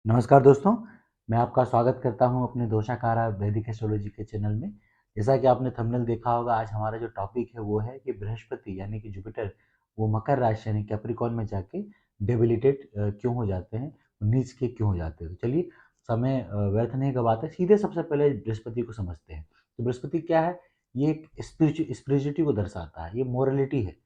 नमस्कार दोस्तों, मैं आपका स्वागत करता हूं अपने दोषाकारा वैदिक एस्ट्रोलॉजी के चैनल में। जैसा कि आपने थंबनेल देखा होगा, आज हमारा जो टॉपिक है वो है कि बृहस्पति यानी कि जुपिटर वो मकर राशि यानी कैप्रिकॉर्न में जाके डेबिलिटेट क्यों हो जाते हैं, नीच के क्यों हो जाते हैं। तो चलिए समय व्यर्थ नहीं गवाते, सीधे सबसे पहले बृहस्पति को समझते हैं। तो बृहस्पति क्या है? ये एक स्पिरिचुअलिटी को दर्शाता है, ये मोरलिटी है,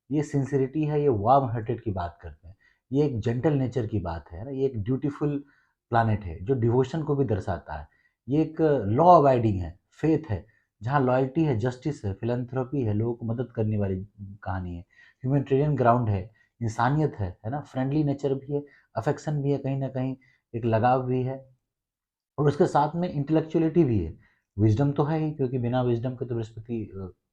ये सिंसियरिटी है, ये वार्म हार्टेड की बात करते हैं, ये एक जेंटल नेचर की बात है ना, ये एक ड्यूटीफुल प्लैनेट है जो डिवोशन को भी दर्शाता है। ये एक लॉ अबाइडिंग है, फेथ है, जहाँ लॉयल्टी है, जस्टिस है, फिलैंथ्रोपी है, लोगों को मदद करने वाली कहानी है, ह्यूमैनिटेरियन ग्राउंड है, इंसानियत है ना, फ्रेंडली नेचर भी है, अफेक्शन भी है, कहीं ना कहीं एक लगाव भी है, और उसके साथ में इंटेलेक्चुअलिटी भी है। विजडम तो है ही, क्योंकि बिना विजडम के तो बृहस्पति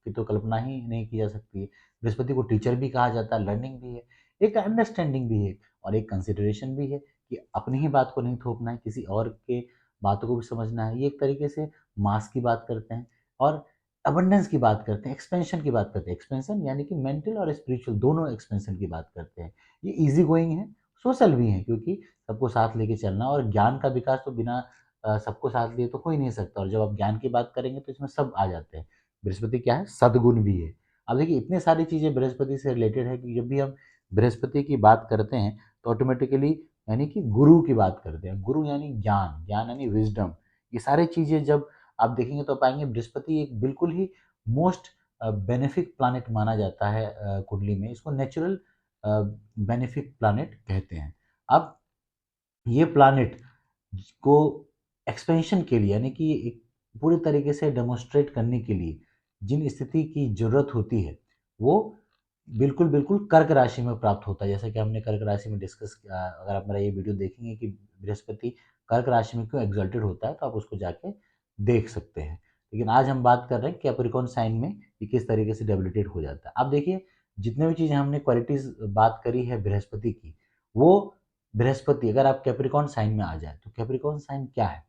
की तो कल्पना ही नहीं की जा सकती है। बृहस्पति को टीचर भी कहा जाता है, लर्निंग भी है, एक अंडरस्टैंडिंग भी है, और एक कंसिडरेशन भी है कि अपनी ही बात को नहीं थोपना है, किसी और के बातों को भी समझना है। ये एक तरीके से मास की बात करते हैं, और अबंडेंस की बात करते हैं, एक्सपेंशन की बात करते हैं। एक्सपेंशन यानी कि मेंटल और स्पिरिचुअल दोनों एक्सपेंशन की बात करते हैं। ये इजी गोइंग है, सोशल भी है, क्योंकि सबको साथ लेके चलना, और ज्ञान का विकास तो बिना सबको साथ लिए तो हो ही नहीं सकता। और जब आप ज्ञान की बात करेंगे तो इसमें सब आ जाते हैं। बृहस्पति क्या है? सद्गुण भी है। अब देखिए, इतनी सारी चीज़ें बृहस्पति से रिलेटेड है कि जब भी हम बृहस्पति की बात करते हैं तो ऑटोमेटिकली यानी कि गुरु की बात करते हैं। गुरु यानी ज्ञान, ज्ञान यानी विजडम। ये सारी चीज़ें जब आप देखेंगे तो पाएंगे बृहस्पति एक बिल्कुल ही मोस्ट बेनिफिक प्लानेट माना जाता है कुंडली में। इसको नेचुरल बेनिफिक प्लानेट कहते हैं। अब ये प्लानेट को एक्सपेंशन के लिए यानी कि एक पूरी तरीके से डेमोन्स्ट्रेट करने के लिए जिन स्थिति की ज़रूरत होती है, वो बिल्कुल, बिल्कुल कर्क राशि में प्राप्त होता है। जैसा कि हमने कर्क राशि में डिस्कस किया, अगर आप मेरा ये वीडियो देखेंगे कि बृहस्पति कर्क राशि में क्यों एक्सल्टेड होता है, तो आप उसको जाके देख सकते हैं। लेकिन आज हम बात कर रहे हैं कैप्रिकॉर्न साइन में ये किस तरीके से डेबिलिटेट हो जाता है। अब देखिए, जितने भी चीज़ें हमने क्वालिटीज़ बात करी है बृहस्पति की, वो बृहस्पति अगर आप कैप्रिकॉर्न साइन में आ जाए तो कैप्रिकॉर्न साइन क्या है?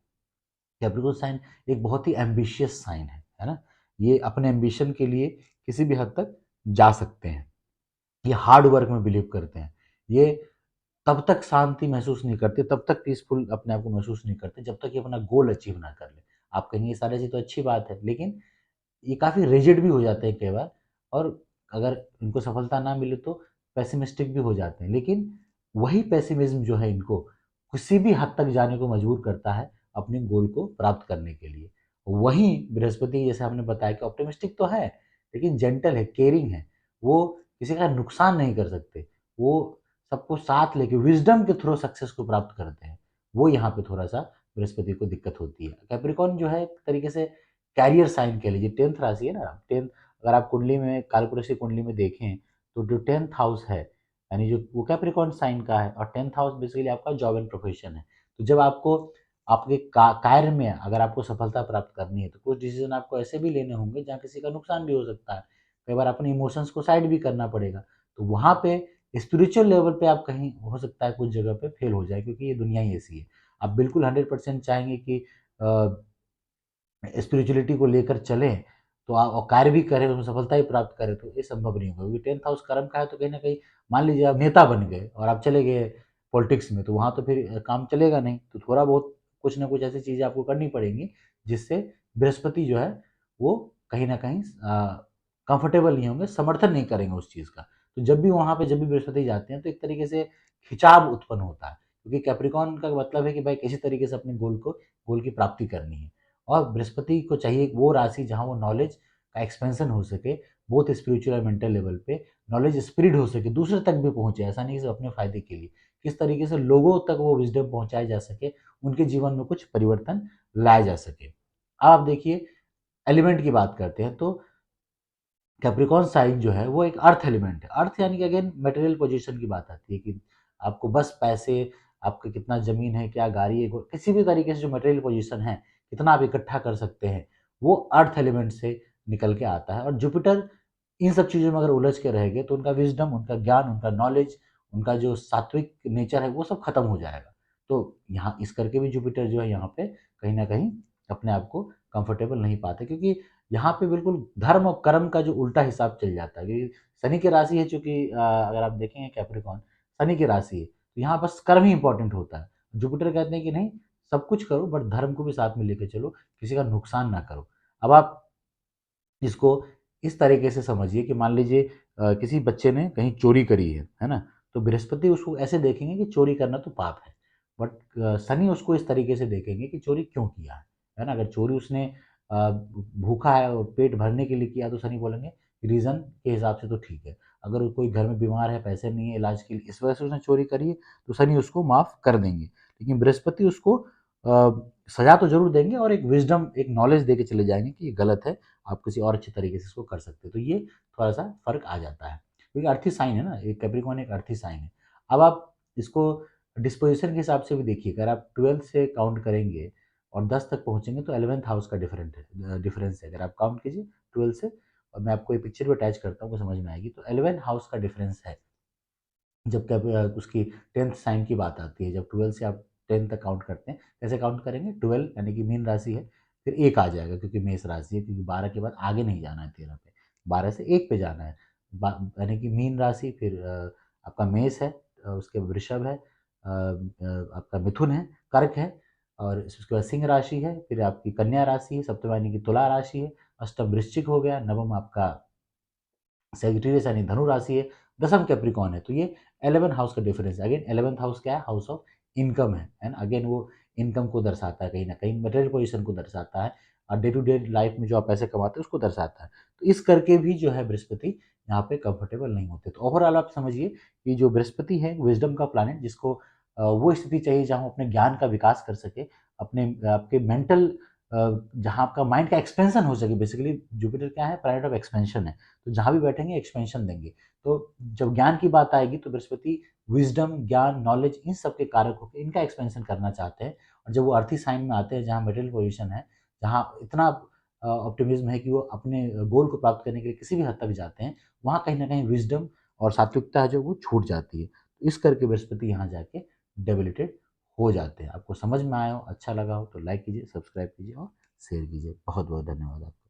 कैप्रिकॉर्न साइन एक बहुत ही एम्बिशियस साइन है ना? ये अपने एम्बिशन के लिए किसी भी हद तक जा सकते हैं। ये हार्ड वर्क में बिलीव करते हैं। ये तब तक शांति महसूस नहीं करते, तब तक पीसफुल अपने आप को महसूस नहीं करते, जब तक ये अपना गोल अचीव ना कर ले। आप कहेंगे ये सारी चीज़ तो अच्छी बात है, लेकिन ये काफ़ी रिजिड भी हो जाते हैं कई बार, और अगर इनको सफलता ना मिले तो पेसिमिस्टिक भी हो जाते हैं। लेकिन वही पेसिमिज्म जो है इनको किसी भी हद तक जाने को मजबूर करता है अपने गोल को प्राप्त करने के लिए। वहीं बृहस्पति, जैसे हमने बताया कि ऑप्टिमिस्टिक तो है, लेकिन जेंटल है, केयरिंग है। वो किसी का नुकसान नहीं कर सकते। वो सबको साथ लेके विज़डम के थ्रू सक्सेस को प्राप्त करते हैं। वो यहाँ पे थोड़ा-सा बृहस्पति को दिक्कत होती है। कैप्रिकॉर्न जो है एक तरीके से कैरियर साइन कह लीजिए, 10th राशि है ना, 10th अगर आप कुंडली में कालपुरुष की कुंडली में देखें तो जो 10th हाउस है, यानी जो वो कैप्रिकॉर्न साइन का है, और 10th हाउस बेसिकली आपका जॉब एंड प्रोफेशन है। तो जब आपको आपके कार्य में अगर आपको सफलता प्राप्त करनी है तो कुछ डिसीजन आपको ऐसे भी लेने होंगे जहाँ किसी का नुकसान भी हो सकता है। कई बार अपने इमोशंस को साइड भी करना पड़ेगा। तो वहाँ पे स्पिरिचुअल लेवल पे आप कहीं हो सकता है कुछ जगह पे फेल हो जाए, क्योंकि ये दुनिया ही ऐसी है। आप बिल्कुल 100% चाहेंगे कि स्पिरिचुअलिटी को लेकर चलें, तो और कार्य भी करें, उसमें सफलता भी प्राप्त करें, तो ये संभव नहीं होगा, क्योंकि 10th हाउस कर्म का है। तो कहीं न कहीं मान लीजिए आप नेता बन गए और आप चले गए पॉलिटिक्स में, तो वहाँ तो फिर काम चलेगा नहीं। तो थोड़ा बहुत कुछ न कुछ ऐसी चीज़ें आपको करनी पड़ेंगी, जिससे बृहस्पति जो है वो कहीं न कहीं कंफर्टेबल नहीं होंगे, समर्थन नहीं करेंगे उस चीज़ का। तो जब भी वहाँ पे जब भी बृहस्पति जाते हैं तो एक तरीके से खिंचाव उत्पन्न होता है, क्योंकि कैप्रिकॉर्न का मतलब है कि भाई किसी तरीके से अपने गोल की प्राप्ति करनी है। और बृहस्पति को चाहिए एक वो राशि जहाँ वो नॉलेज का एक्सपेंशन हो सके, बोथ स्पिरिचुअल और मेंटल लेवल पे नॉलेज स्प्रेड हो सके, दूसरे तक भी पहुँचे, ऐसा नहीं कि सिर्फ अपने फ़ायदे के लिए। किस तरीके से लोगों तक वो विज़डम पहुँचाया जा सके, उनके जीवन में कुछ परिवर्तन लाया जा सके। अब आप देखिए, एलिमेंट की बात करते हैं तो कैप्रिकॉर्न साइन जो है वो एक अर्थ एलिमेंट है। अर्थ यानी कि अगेन मटेरियल पोजीशन की बात आती है कि आपको बस पैसे, आपका कितना ज़मीन है, क्या गाड़ी है, किसी भी तरीके से जो मटेरियल पोजीशन है, कितना आप इकट्ठा कर सकते हैं, वो अर्थ एलिमेंट से निकल के आता है। और जुपिटर इन सब चीज़ों में अगर उलझ के रह गए तो उनका विज़डम, उनका ज्ञान, उनका नॉलेज, उनका जो सात्विक नेचर है वो सब खत्म हो जाएगा। तो यहाँ इस करके भी जुपिटर जो है यहाँ पे कहीं न कहीं अपने आप को कंफर्टेबल नहीं पाते, क्योंकि यहाँ पे बिल्कुल धर्म और कर्म का जो उल्टा हिसाब चल जाता है, क्योंकि शनि की राशि है, चूँकि अगर आप देखेंगे कैप्रिकॉर्न शनि की राशि है, तो यहाँ बस कर्म ही इम्पोर्टेंट होता है। जुपिटर कहते हैं कि नहीं, सब कुछ करो बट धर्म को भी साथ में लेके चलो, किसी का नुकसान ना करो। अब आप इसको इस तरीके से समझिए कि मान लीजिए किसी बच्चे ने कहीं चोरी करी है ना? तो बृहस्पति उसको ऐसे देखेंगे कि चोरी करना तो पाप है। बट शनि उसको इस तरीके से देखेंगे कि चोरी क्यों किया है ना? अगर चोरी उसने भूखा है और पेट भरने के लिए किया तो शनि बोलेंगे रीज़न के हिसाब से तो ठीक है। अगर कोई घर में बीमार है, पैसे नहीं है इलाज के लिए, इस वजह से उसने चोरी करी है, तो शनि उसको माफ़ कर देंगे। लेकिन बृहस्पति उसको सज़ा तो ज़रूर देंगे और एक विज़डम, एक नॉलेज दे के चले जाएँगे कि ये गलत है, आप किसी और अच्छे तरीके से इसको कर सकते हो। तो ये थोड़ा-सा फ़र्क आ जाता है, क्योंकि अर्थी साइन है ना, एक कैप्रिकॉर्न एक अर्थी साइन है। अब आप इसको डिस्पोज़िशन के हिसाब से भी देखिए, अगर आप 12th से काउंट करेंगे और 10 तक पहुँचेंगे तो 11th हाउस का डिफरेंस है। अगर आप काउंट कीजिए 12 से, और मैं आपको एक पिक्चर भी अटैच करता हूँ, आपको समझ में आएगी। तो 11th हाउस का डिफरेंस है। जब कब उसकी 10th साइन की बात आती है, जब 12 से आप 10 तक काउंट करते हैं, कैसे काउंट करेंगे? 12 यानी कि मीन राशि है, फिर 1 आ जाएगा क्योंकि मेष राशि है, क्योंकि 12 के बाद आगे नहीं जाना है 13 पे, 12 से 1 पे जाना है। बा यानी कि मीन राशि, फिर आपका मेष है, उसके बाद वृषभ है, आपका मिथुन है, कर्क है, और उसके बाद सिंह राशि है, फिर आपकी कन्या राशि है, सप्तम यानी कि तुला राशि है, अष्टम वृश्चिक हो गया, नवम आपका सैजिटेरियस यानी धनु राशि है, दसम कैप्रिकॉर्न है। तो ये 11 हाउस का डिफरेंस है। अगेन 11th हाउस क्या है? हाउस ऑफ इनकम है ना? अगेन वो इनकम को दर्शाता है, कहीं न कहीं मटेरियल पोज़ीशन को दर्शाता है, और डे टू डे लाइफ में जो आप पैसे कमाते हो उसको दर्शाता है। तो इस करके भी जो है बृहस्पति यहाँ पे कंफर्टेबल नहीं होते। तो ओवरऑल आप समझिए कि जो बृहस्पति है विज़डम का प्लैनेट, जिसको वो स्थिति चाहिए जहाँ वो अपने ज्ञान का विकास कर सके, अपने आपके मेंटल जहाँ आपका माइंड का एक्सपेंशन हो सके। बेसिकली जुपिटर क्या है? प्लैनेट ऑफ एक्सपेंशन है। तो जहाँ भी बैठेंगे एक्सपेंशन देंगे। तो जब ज्ञान की बात आएगी तो बृहस्पति विज़डम, ज्ञान, नॉलेज इन सब के कारक होके इनका एक्सपेंशन करना चाहते हैं। और जब वो अर्थी साइन में आते हैं जहाँ मटेरियल पोज़ीशन है, जहाँ इतना ऑप्टिमिज़्म है कि वो अपने गोल को प्राप्त करने के लिए किसी भी हद तक जाते हैं, वहाँ कहीं न कहीं विज़डम और सात्विकता है जो वो छूट जाती है। तो इस करके बृहस्पति यहाँ जाके डेबिलिटेड हो जाते हैं। आपको समझ में आया हो, अच्छा लगा हो तो लाइक कीजिए, सब्सक्राइब कीजिए और शेयर कीजिए। बहुत-बहुत धन्यवाद आपका।